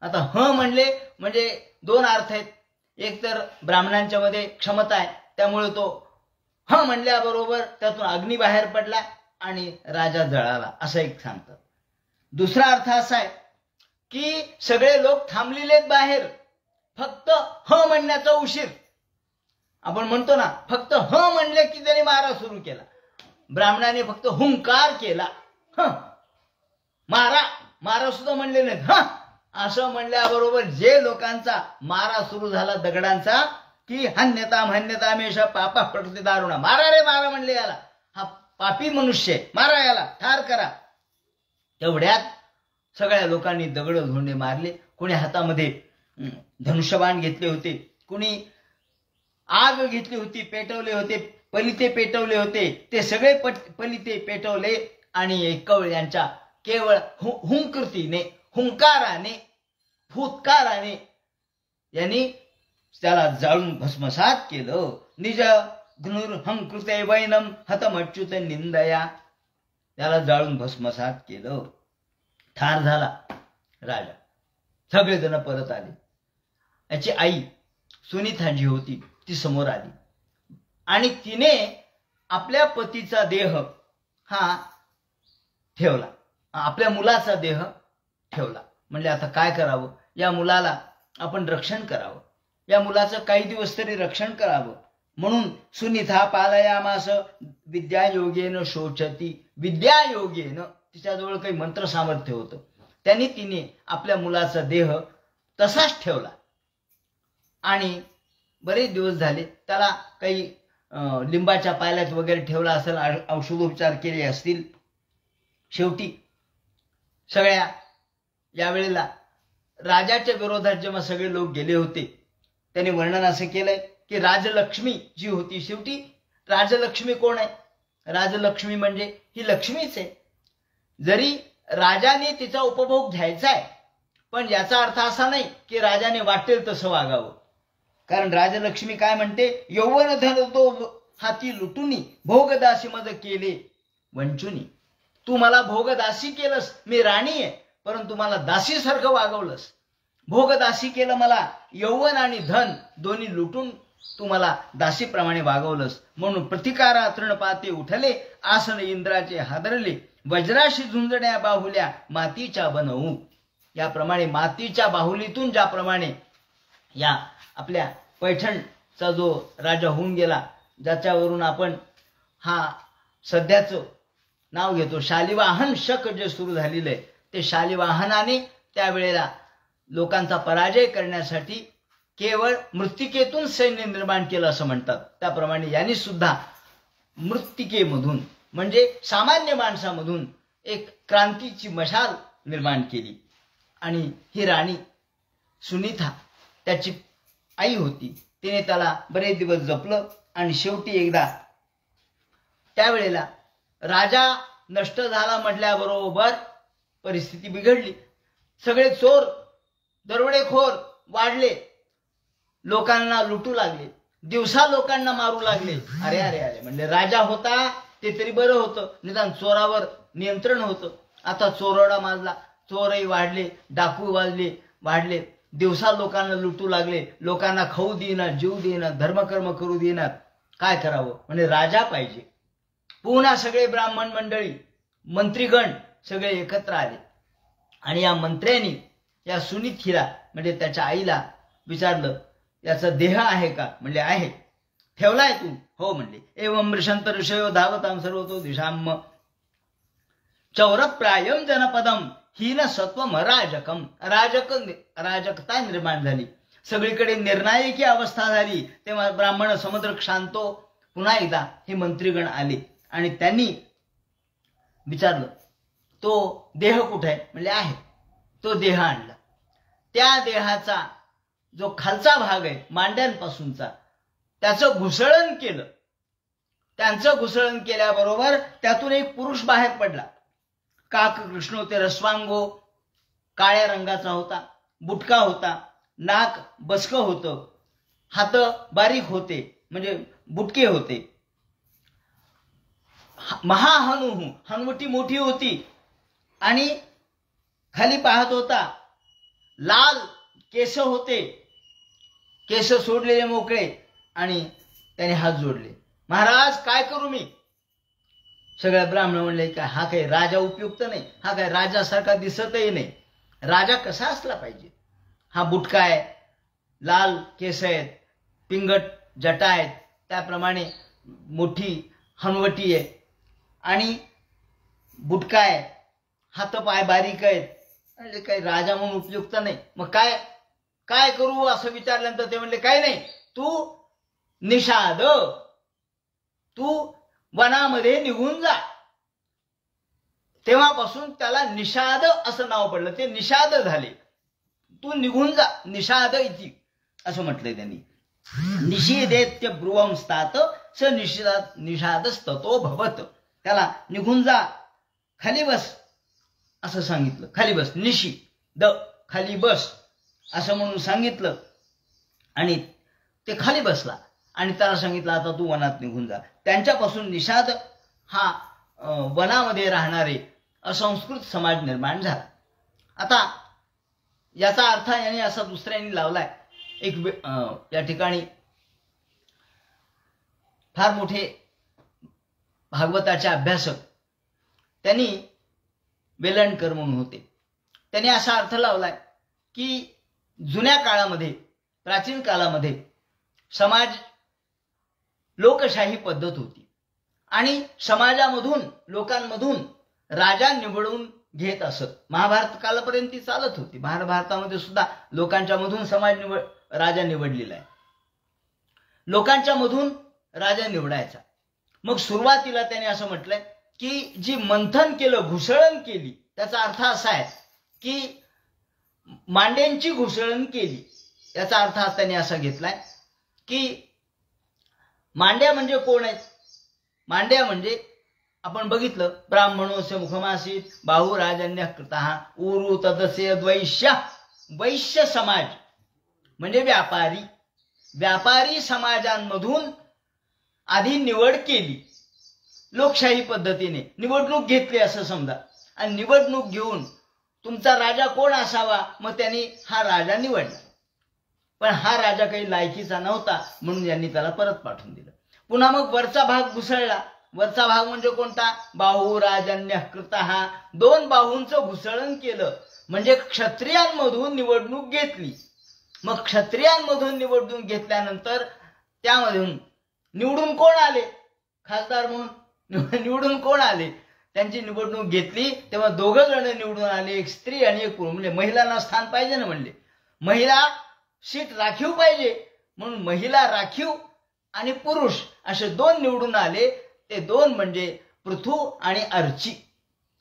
आता ह म्हणले म्हणजे दोन अर्थ आहेत. एक तर ब्राह्मणांच्या मध्ये क्षमता आहे, त्यामुळे तो ह म्हणल्याबरोबर त्यातून अग्नी बाहेर पडला आणि राजा जळाला असं एक सांगतात. दुसरा अर्थ असा आहे की सगळे लोक थांबलेले बाहेर, फक्त ह म्हणण्याचा उशीर. आपण म्हणतो ना फक्त ह म्हणले की त्याने मारा सुरू केला. ब्राह्मणाने फक्त हुंकार केला. मारा सुद्धा म्हणले नाहीत. असं म्हणल्याबरोबर जे लोकांचा मारा सुरू झाला दगडांचा की हन्यता मेष पापा प्रकृती दारुणा. मारा रे मारा म्हणले याला, हा पापी मनुष्य, मारा याला, ठार करा. तेवढ्यात सगळ्या लोकांनी दगड धोंडे मारले. कोणी हातामध्ये धनुष्यबाण घेतले होते, कुणी आग घेतली होती, पेटवले होते, पलिते पेटवले होते. ते सगळे पलिते पेटवले आणि एकवळ यांच्या केवळ हुंकृतीने, हुंकाराने, फुत्काराने यांनी त्याला जाळून भस्मसात केलं. निज घ्नुर हंकृते वैनम हतमच्युत निंदया. त्याला जाळून भस्मसात केलं. ठार झाला राजा. सगळेजण परत आले. याची आई सुनीता जी होती ती समोर आली आणि तिने आपल्या पतीचा देह हा ठेवला, आपल्या मुलाचा देह ठेवला. म्हणजे आता काय करावं, या मुलाला आपण रक्षण करावं, या मुलाचं काही दिवस तरी रक्षण करावं. म्हणून सुनीता पालयामास विद्यायोगेन शोचती. विद्यायोगेन, तिच्याजवळ काही मंत्र सामर्थ्य होतं, त्यांनी तिने आपल्या मुलाचा देह तसाच ठेवला. आणि बरेच दिवस झाले. त्याला काही लिंबाच्या पाल्यात वगैरे ठेवला असेल, औषधोपचार केले असतील. शेवटी सगळ्या यावेळेला राजाच्या विरोधात जेव्हा सगळे लोक गेले होते, त्यांनी वर्णन असं केलंय की राजलक्ष्मी जी होती शेवटी राजलक्ष्मी कोण आहे? राजलक्ष्मी म्हणजे ही लक्ष्मीच आहे. जरी राजाने तिचा उपभोग घ्यायचा आहे, पण याचा अर्थ असा नाही की राजाने वाटेल तसं वागावं. कारण राजलक्ष्मी काय म्हणते? यौवन धन तो हाती लुटुनी, भोगदासी मज केले वंचुनी. तू मला भोगदासी केलंस, मी राणी आहे, परंतु मला दासीसारखं वागवलंस. भोगदासी केलं मला, यौवन आणि धन दोन्ही लुटून तू मला दासीप्रमाणे वागवलंस. म्हणून प्रतिकारा तृणपाते उठले, आसन इंद्राचे हादरले, वज्राशी झुंजण्या बाहुल्या मातीच्या बनवू. याप्रमाणे मातीच्या बाहुलीतून ज्याप्रमाणे या आपल्या पैठणचा जो राजा होऊन गेला, ज्याच्यावरून आपण हा सध्याचं नाव घेतो, शालिवाहन शक जे सुरू झालेलं आहे, ते शालिवाहनाने त्यावेळेला लोकांचा पराजय करण्यासाठी केवळ मृत्तिकेतून सैन्य निर्माण केलं असं म्हणतात. त्याप्रमाणे यांनी सुद्धा मृत्तिकेमधून म्हणजे सामान्य माणसामधून एक क्रांतीची मशाल निर्माण केली. आणि ही राणी सुनीता त्याची आई होती. तिने त्याला बरेच दिवस जपलं आणि शेवटी एकदा त्यावेळेला राजा नष्ट झाला म्हटल्याबरोबर परिस्थिती बिघडली. सगळे चोर दरोडेखोर वाढले, लोकांना लुटू लागले, दिवसा लोकांना मारू लागले. अरे अरे अरे म्हणले, राजा होता ते तरी बरं होतं, निदान चोरावर नियंत्रण होतं. आता चोरडा माजला, चोरही वाढले, डाकू वाढले, दिवसा लोकांना लुटू लागले, लोकांना खाऊ देणार, जीव देणार, धर्मकर्म करू देणार. काय करावं? म्हणजे राजा पाहिजे. पुन्हा सगळे ब्राह्मण मंडळी, मंत्रीगण सगळे एकत्र आले आणि या मंत्र्यांनी या सुनीतीला म्हणजे त्याच्या आईला विचारलं, याचा देह आहे का? म्हणले आहे. ठेवलाय तू? हो म्हणले. एवं मृषंत ऋषयो धावतां सर्वतो दिशाम चौरप्रायम जनपदम हीन सत्वम अराजकम. अराजकता निर्माण झाली, सगळीकडे निर्णायकी अवस्था झाली. तेव्हा ब्राह्मण समुद्र शांतो पुन्हा एकदा हे मंत्रीगण आले आणि त्यांनी विचारलं, तो देह कुठे आहे? म्हणले आहे. तो देह आणला. त्या देहाचा जो खालचा भाग आहे मांड्यांपासूनचा, त्याचं घुसळण केलं. त्यांचं घुसळण केल्याबरोबर त्यातून एक पुरुष बाहेर पडला. काक कृष्ण होते, रस्वांगो, काळ्या रंगाचा होता, बुटका होता, नाक बसकं होतं, हात बारीक होते म्हणजे बुटके होते, महाहनुहू हनुवटी मोठी होती आणि खाली पाहत होता. लाल केस होते, केस सोडलेले मोकळे, आणि त्याने हात जोडले. महाराज काय करू मी? सगळ्या ब्राह्मण म्हणले, काय हा काही राजा उपयुक्त नाही, हा काय राजासारखा दिसतही नाही. राजा कसा असला पाहिजे? हा बुटका आहे, लाल केस आहेत, पिंगट जटा आहेत, त्याप्रमाणे मोठी हनवटी आहे आणि बुटका आहे, हात पाय बारीक आहेत, म्हणजे काही राजा म्हणून उपयुक्त नाही. मग काय काय करू असं विचारल्यानंतर ते म्हणले, काय नाही, तू निषाद, तू वनामध्ये निघून जा. तेव्हापासून त्याला निषाद असं नाव पडलं, ते निषाद झाले. तू निघून जा, निषाद इति असं म्हटलंय त्यांनी. निषेदेत्य ब्रुवं स्तात स निषादस्ततो भवत. त्याला निघून जा, खाली बस असं सांगितलं. खाली बस, निशी द खाली बस असं म्हणून सांगितलं आणि ते खाली बसला आणि त्याला सांगितलं, आता तू वनात निघून जा. त्यांच्यापासून निषाद हा वनामध्ये राहणारे असंस्कृत समाज निर्माण झाला. आता याचा अर्थ याने असा दुसऱ्याने लावलाय. एक या ठिकाणी फार मोठे भागवताचे अभ्यासक, त्यांनी वेलणकर म्हणून होते, त्यांनी असा अर्थ लावलाय की जुन्या काळामध्ये, प्राचीन काळामध्ये समाज लोकशाही पद्धत होती आणि समाजामधून लोकांमधून राजा निवडून घेत असत. महाभारत कालापर्यंत ती चालत होती. महाभारतामध्ये सुद्धा लोकांच्या मधून राजा निवडलेला आहे. लोकांच्या मधून राजा निवडायचा. मग सुरुवातीला त्याने असं म्हटलंय की जी मंथन केलं, घुसळण केली, त्याचा अर्थ असा आहे की मांड्यांची घुसळण केली. याचा अर्थ त्याने असा घेतलाय की मांड्या म्हणजे कोण आहेत? मांड्या म्हणजे आपण बघितलं, ब्राह्मणोस्य मुखमासीत बाहू राजन्य कृतः उरु तदस्य द्वैश्य. वैश्य समाज म्हणजे व्यापारी. व्यापारी समाजांमधून आधी निवड केली, लोकशाही पद्धतीने निवडणूक घेतली असं समजा. आणि निवडणूक घेऊन तुमचा राजा कोण असावा, मग त्यांनी हा राजा निवडला. पण हा राजा काही लायकीचा नव्हता म्हणून यांनी त्याला परत पाठवून दिलं. पुन्हा मग वरचा भाग घुसळला. वरचा भाग म्हणजे कोणता? बाहू राजन्य कृतः. 2 बाहूंचं घुसळण केलं म्हणजे क्षत्रियांमधून निवडणूक घेतली. मग क्षत्रियांमधून निवडणूक घेतल्यानंतर त्यामधून निवडून कोण आले? खासदार म्हणून निवडून कोण आले? त्यांची निवडणूक घेतली तेव्हा 2 जण निवडून आले, एक स्त्री आणि एक पुरुष. म्हणजे महिलांना स्थान पाहिजे ना, म्हणले महिला सीट राखीव पाहिजे म्हणून महिला राखीव आणि पुरुष असे 2 निवडून आले. ते 2 म्हणजे पृथू आणि अर्ची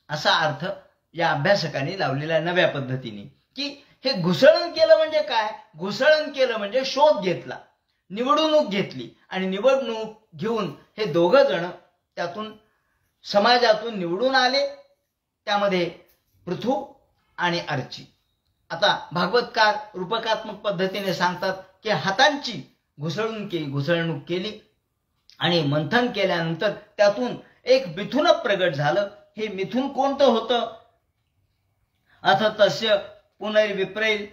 असा अर्थ या अभ्यासकांनी लावलेला नव्या पद्धतीने. की हे घुसळण केलं म्हणजे काय? घुसळण केलं म्हणजे शोध घेतला, निवडणूक घेतली आणि निवडणूक घेऊन हे 2 जण त्यातून समाजातून निवडून आले, त्यामध्ये पृथू आणि अर्ची. आता भागवतकार रूपकात्मक पद्धतीने सांगतात की हातांची घुसळणूक केली आणि मंथन केल्यानंतर त्यातून एक मिथुन प्रगट झालं. हे मिथुन कोणतं होतं? अथ तस्य पुनर्विप्रेल,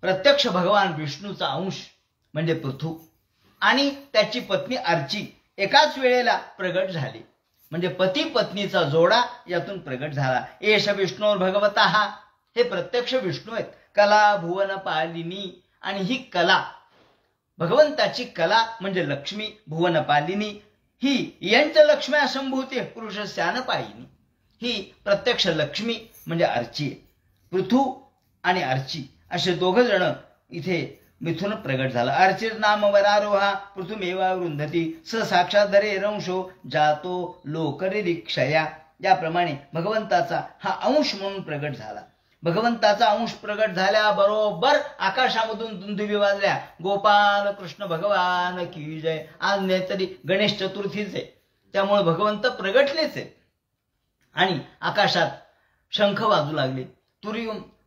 प्रत्यक्ष भगवान विष्णूचा अंश म्हणजे पृथू आणि त्याची पत्नी अर्ची एकाच वेळेला प्रगट झाली. म्हणजे पती पत्नीचा जोडा यातून प्रगट झाला. एष विष्णोर भगवतः, हे प्रत्यक्ष विष्णू आहेत. कला भुवन पालिनी, आणि ही कला भगवंताची कला म्हणजे लक्ष्मी भुवन पालिनी. ही यंच लक्ष्म्या संभूते पुरुषस्यान पायिनी. ही प्रत्यक्ष लक्ष्मी म्हणजे अर्ची. पृथू आणि अर्ची असे 2 जण इथे मिथुन प्रगट झाला. अर्चिर नाम वरारोहा पृथुमेवा वृंधती स साक्षात धरे रंशो जातो लोकरिक्षया. याप्रमाणे भगवंताचा हा अंश म्हणून प्रगट झाला. भगवंताचा अंश प्रगट झाल्याबरोबर आकाशामधून दुंदुभी वाजल्या, गोपाल कृष्ण भगवान की जय. आज नाही तरी गणेश चतुर्थीच आहे, त्यामुळे भगवंत प्रगटलेच आहे. आणि आकाशात शंख वाजू लागले,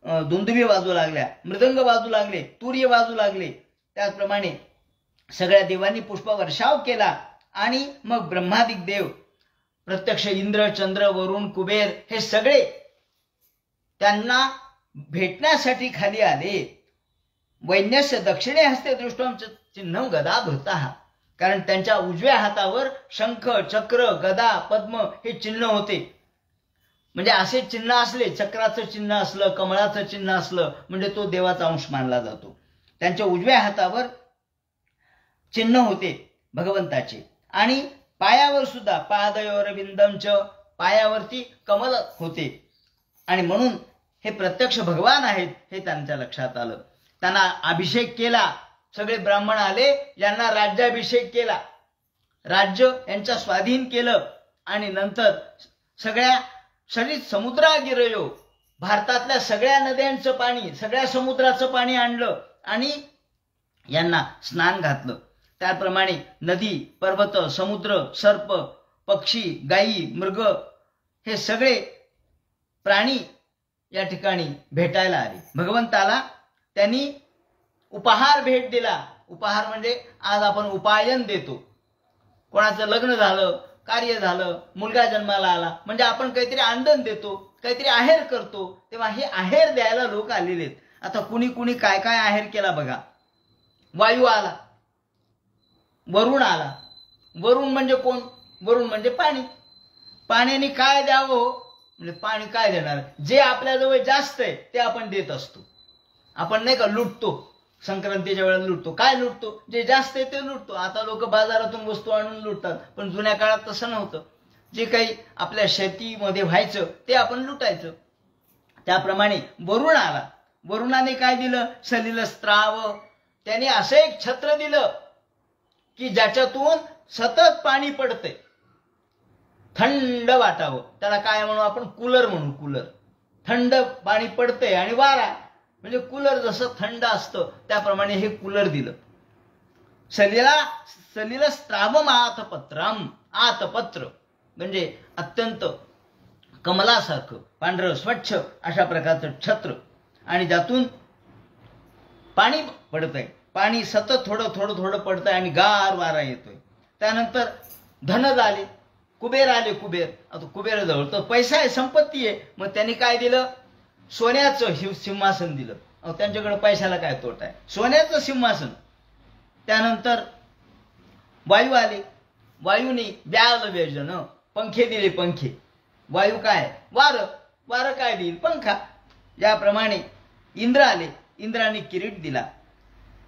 दुंदुभी वाजू लागल्या, मृदंग वाजू लागले, तूर्य वाजू लागले. त्याचप्रमाणे सगळ्या देवांनी पुष्पवर्षाव केला. आणि मग ब्रह्मादिक देव प्रत्यक्ष इंद्र चंद्र वरुण कुबेर हे सगळे त्यांना भेटण्यासाठी खाली आले. वैन्यस्य दक्षिणे हस्ते दृष्टम चिन्हम गदा धृतः, कारण त्यांच्या उजव्या हातावर शंख चक्र गदा पद्म हे चिन्ह होते. म्हणजे असे चिन्ह असले, चक्राचं चिन्ह असलं, कमळाचं चिन्ह असलं म्हणजे तो देवाचा अंश मानला जातो. त्यांच्या उजव्या हातावर चिन्ह होते भगवंताचे. आणि पायावर सुद्धा पादयोरविंदमच, पायावरती कमल होते. आणि म्हणून हे प्रत्यक्ष भगवान आहेत हे त्यांच्या लक्षात आलं. त्यांना अभिषेक केला, सगळे ब्राह्मण आले, यांना राज्याभिषेक केला, राज्य यांच्या स्वाधीन केलं. आणि नंतर सगळ्या शरीर समुद्रा गिरयो, भारतातल्या सगळ्या नद्यांचं पाणी, सगळ्या समुद्राचं पाणी आणलं आणि यांना स्नान घातलं. त्याप्रमाणे नदी पर्वत समुद्र सर्प पक्षी गायी मृग हे सगळे प्राणी या ठिकाणी भेटायला आले. भगवंताला त्यांनी उपहार भेट दिला. उपहार म्हणजे आज आपण उपायन देतो. कोणाचं लग्न झालं, कार्य झालं, मुलगा जन्माला आला म्हणजे आपण काहीतरी आनंद देतो, काहीतरी आहेर करतो. तेव्हा हे आहेर द्यायला लोक आलेले आहेत. आता कुणी कुणी काय काय आहेर केला बघा. वायू आला, वरुण आला. वरुण म्हणजे कोण? वरुण म्हणजे पाणी. पाण्याने काय द्यावं म्हणजे पाणी काय देणार? जे आपल्याजवळ जास्त आहे ते आपण देत असतो. आपण नाही का लुटतो, संक्रांतीच्या वेळेला लुटतो. काय लुटतो? जे जास्त आहे ते लुटतो. आता लोक बाजारातून वस्तू आणून लुटतात, पण जुन्या काळात तसं नव्हतं. जे काही आपल्या शेतीमध्ये व्हायचं ते आपण लुटायचं. त्याप्रमाणे वरुण आला. वरुणाने काय दिलं? सलिल स्त्राव. त्याने असं एक छत्र दिलं की ज्याच्यातून सतत पाणी पडतंय, थंड वाटावं. त्याला काय म्हणू आपण? कूलर म्हणू. कूलर. थंड पाणी पडतंय आणि वारा म्हणजे कूलर जसं थंड असतं त्याप्रमाणे हे कूलर दिलं. सलिल स्त्रावमाथ पत्रम. आत पत्र म्हणजे अत्यंत कमलासारखं पांढरं स्वच्छ अशा प्रकारचं छत्र आणि ज्यातून पाणी पडत आहे. पाणी सतत थोडं थोडं थोडं पडत आहे आणि गार वारा येतोय. त्यानंतर धनद आले, कुबेर आले. आता कुबेराजवळ तर पैसा आहे, संपत्ती आहे. मग त्यांनी काय दिलं? सोन्याचं सिंहासन दिलं. त्यांच्याकडे पैशाला काय तोट आहे? सोन्याचं सिंहासन. त्यानंतर वायू आले. वायूने ब्यावलं व्यजन, पंखे दिले. पंखे वायू काय? वारं काय देईल? पंखा. याप्रमाणे इंद्र आले. इंद्राने किरीट दिला.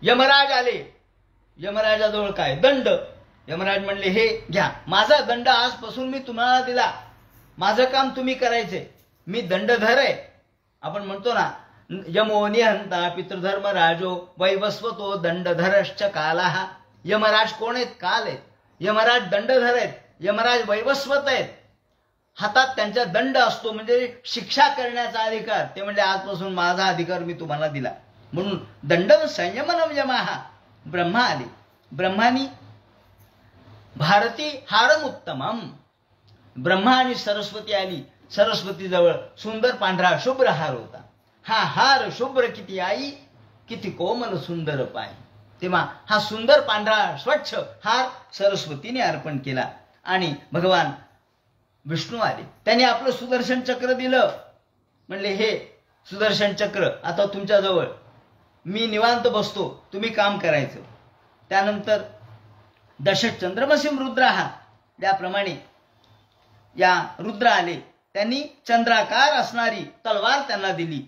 यमराज आले. यमराजाजवळ काय? दंड. यमराज म्हणले हे घ्या, माझा दंड आजपासून मी तुम्हाला दिला. माझं काम तुम्ही करायचे. मी दंडधर आहे. आपण म्हणतो ना, यमो निहंता पितृधर्म राजो वैवस्वतो दंडधरश्च कालाहा. यमराज कोण आहेत? काल आहेत. यमराज दंडधर आहेत. यमराज वैवस्वत आहेत. हातात त्यांचा दंड असतो म्हणजे शिक्षा करण्याचा अधिकार. ते म्हणजे आजपासून माझा अधिकार मी तुम्हाला दिला. म्हणून दंडम संयमनम यमाहा. ब्रह्मा आले. ब्रह्मानी भारती हारम उत्तमम. ब्रह्मा आणि सरस्वती आली. सरस्वती जवळ सुंदर पांढरा शुभ्र हार होता. हा हार शुभ्र किती आई, किती कोमल सुंदर पाय. तेव्हा हा सुंदर पांढरा स्वच्छ हार सरस्वतीने अर्पण केला. आणि भगवान विष्णू आले. त्यांनी आपलं सुदर्शन चक्र दिलं. म्हणले हे सुदर्शन चक्र आता तुमच्याजवळ, मी निवांत बसतो, तुम्ही काम करायचं. त्यानंतर दशचंद्रमसीम रुद्राहा. त्याप्रमाणे या रुद्र आले. त्यांनी चंद्राकार असणारी तलवार त्यांना दिली.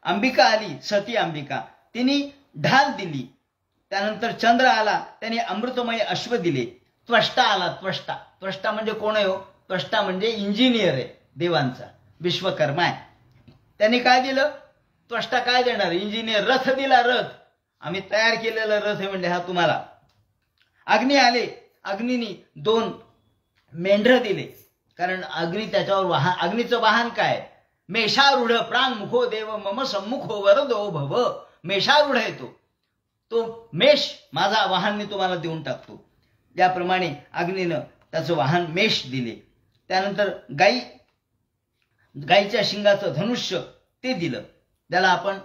अंबिका आली, सती अंबिका, तिने ढाल दिली. त्यानंतर चंद्र आला, त्यांनी अमृतमय अश्व दिले. त्वष्टा आला. त्वष्टा म्हणजे कोण आहे हो? त्वष्टा म्हणजे इंजिनियर आहे देवांचा, विश्वकर्मा आहे. त्यांनी काय दिलं? त्वष्टा काय देणार? इंजिनियर. रथ दिला. रथ आम्ही तयार केलेला रथ आहे म्हणजे हा तुम्हाला. अग्नी आले. अग्नीनी 2 मेंढर दिले. कारण अग्नी त्याच्यावर अग्नीचं वाहन काय? मेषारूढ प्रांग मुखो देव मम सम्मुखो वरदो भव. मेषारूढ आहे तो मेष माझा वाहन मी तुम्हाला देऊन टाकतो. त्याप्रमाणे अग्नीनं त्याचं वाहन मेष दिले. त्यानंतर गाईच्या शिंगाचं धनुष्य ते दिलं. त्याला आपण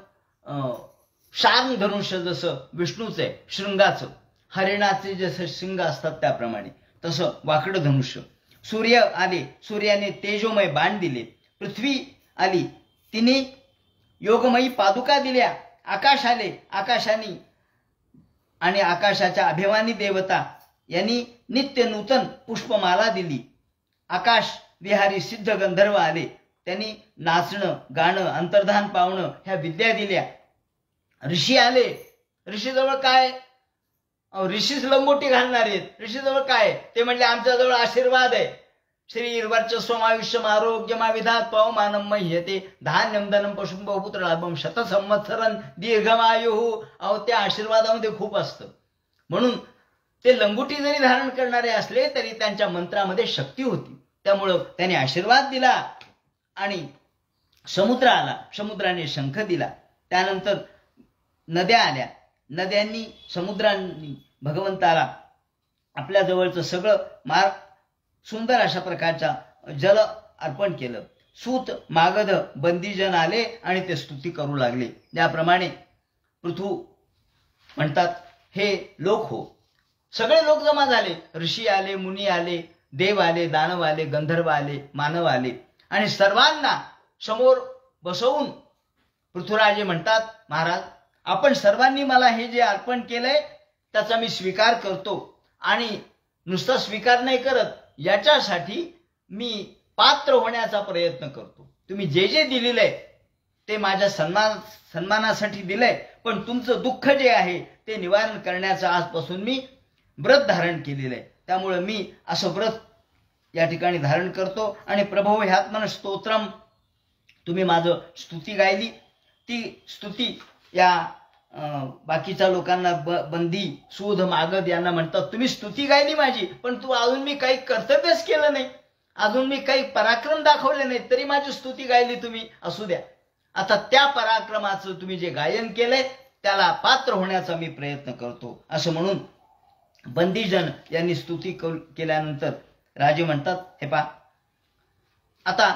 शार्ंग धनुष्य जसं विष्णूचं आहे शृंगाचं, हरिणाचे जसं शिंग असतात त्याप्रमाणे तसं वाकडं धनुष्य. सूर्य आले. सूर्याने तेजोमय बाण दिले. पृथ्वी आली. तिने योगमयी पादुका दिल्या. आकाश आले. आकाशाने आणि आकाशाच्या अभिमानी देवता यांनी नित्य नूतन पुष्पमाला दिली. आकाश विहारी सिद्ध गंधर्व आले. त्यांनी नाचणं, गाणं, अंतर्धान पावणं ह्या विद्या दिल्या. ऋषी आले. ऋषीजवळ काय? ऋषीच लंगोटी घालणार आहेत. ऋषीजवळ काय? ते म्हणले आमच्याजवळ आशीर्वाद आहे. श्री वर्चस्वमायुष्यम आरोग्यमाविधात पवमानम मह्यते धान्यम धनम पशुम बहुपुत्र लाभम शतसंवत्सरन दीर्घमायु. त्या आशीर्वादामध्ये खूप असतं. म्हणून ते लंगोटी जरी धारण करणारे असले तरी त्यांच्या मंत्रामध्ये शक्ती होती. त्यामुळं त्याने आशीर्वाद दिला. आणि समुद्र आला. समुद्राने शंख दिला. त्यानंतर नद्या आल्या. नद्यांनी, समुद्रांनी भगवंताला आपल्या जवळचं सगळं सुंदर अशा प्रकारचा जल अर्पण केलं. सूत, मागध, बंदीजन आले आणि ते स्तुती करू लागले. त्याप्रमाणे पृथू म्हणतात हे लोक हो. सगळे लोक जमा झाले. ऋषी आले, मुनी आले, देव आले, दानव आले, गंधर्व आले, मानव आले आणि सर्वांना समोर बसवून पृथ्वीराजे म्हणतात महाराज आपण सर्वांनी मला हे जे अर्पण केलंय त्याचा मी स्वीकार करतो. आणि नुसता स्वीकार नाही करत, याच्यासाठी मी पात्र होण्याचा प्रयत्न करतो. तुम्ही जे जे दिलेलं आहे ते माझ्या सन्मानासाठी दिलंय, पण तुमचं दुःख जे आहे ते निवारण करण्याचं आजपासून मी व्रत धारण केलेलं आहे. त्यामुळे मी असं व्रत या ठिकाणी धारण करतो. आणि प्रभो ह्यात्मन स्तोत्रम, तुम्ही माझं स्तुती गायली. ती स्तुती या बाकीच्या लोकांना बंदी, सूध, मागध यांना म्हणतात तुम्ही स्तुती गायली माझी, पण तू अजून मी काही कर्तव्यच केलं नाही, अजून मी काही पराक्रम दाखवले नाही, तरी माझी स्तुती गायली तुम्ही. असू द्या, आता त्या पराक्रमाचं तुम्ही जे गायन केलंय त्याला पात्र होण्याचा मी प्रयत्न करतो. असं म्हणून बंदीजन यांनी स्तुती केल्यानंतर राजे म्हणतात, हे पहा, आता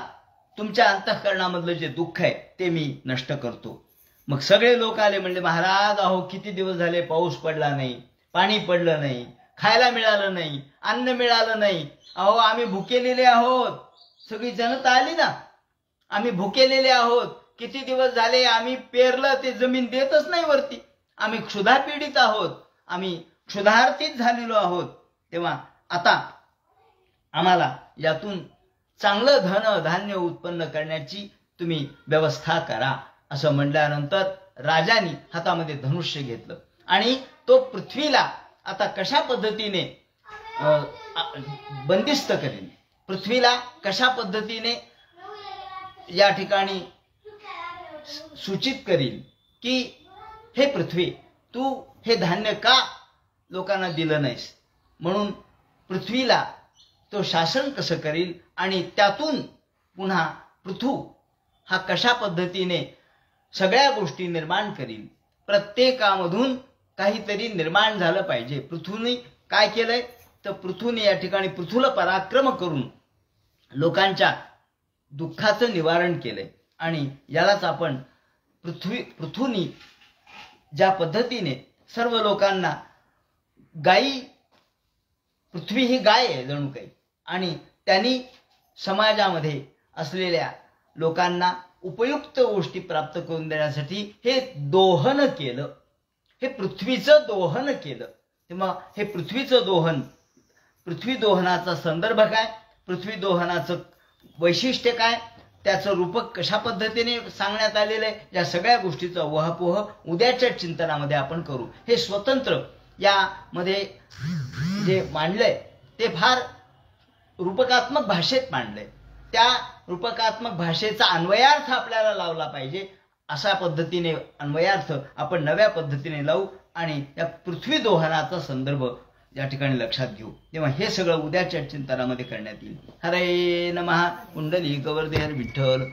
तुमच्या अंतःकरणामधलं जे दुःख आहे ते मी नष्ट करतो. मग सगळे लोक आले, म्हणले, महाराज अहो किती दिवस झाले पाऊस पडला नाही, पाणी पडलं नाही, खायला मिळालं नाही, अन्न मिळालं नाही, अहो आम्ही भुकेलेले आहोत. सगळी जनता आली ना, आम्ही भुकेलेले आहोत, किती दिवस झाले आम्ही पेरलं ते जमीन देतच नाही वरती, आम्ही क्षुधापीडित आहोत, आम्ही क्षुधार्तीत झालेलो आहोत. तेव्हा आता आम्हाला यातून चांगलं धन धान्य उत्पन्न करण्याची तुम्ही व्यवस्था करा. असं म्हणल्यानंतर राजाने हातामध्ये धनुष्य घेतलं आणि तो पृथ्वीला आता कशा पद्धतीने बंदिस्त करेल, पृथ्वीला कशा पद्धतीने या ठिकाणी सूचित करील की हे पृथ्वी, तू हे धान्य का लोकांना दिलं नाहीस, म्हणून पृथ्वीला तो शासन कसं करील आणि त्यातून पुन्हा पृथू हा कशा पद्धतीने सगळ्या गोष्टी निर्माण करील. प्रत्येकामधून काहीतरी निर्माण झालं पाहिजे. पृथूने काय केलंय तर पृथूने या ठिकाणी पृथूला पराक्रम करून लोकांच्या दुःखाचं निवारण केलंय आणि यालाच आपण पृथूनी ज्या पद्धतीने सर्व लोकांना गायी, पृथ्वी ही गाय आहे जणू काही, आणि त्यांनी समाजामध्ये असलेल्या लोकांना उपयुक्त गोष्टी प्राप्त करून देण्यासाठी हे दोहन केलं, हे पृथ्वीचं दोहन केलं. तेव्हा हे पृथ्वीचं दोहन, पृथ्वी दोहनाचा संदर्भ काय, पृथ्वी दोहनाचं वैशिष्ट्य काय, त्याचं रूपक कशा पद्धतीने सांगण्यात आलेलं आहे, या सगळ्या गोष्टीचा वहापोह उद्याच्या चिंतनामध्ये आपण करू. हे स्वतंत्र यामध्ये जे मांडलंय ते फार रूपकात्मक भाषेत मांडलंय. त्या रूपकात्मक भाषेचा अन्वयार्थ आपल्याला लावला पाहिजे. अशा पद्धतीने अन्वयार्थ आपण नव्या पद्धतीने लावू आणि या पृथ्वी दोहनाचा संदर्भ या ठिकाणी लक्षात घेऊ. तेव्हा हे सगळं उद्याच्या चिंतनामध्ये करण्यात येईल. हरे नमः. कुंडली गवर्धन विठ्ठल.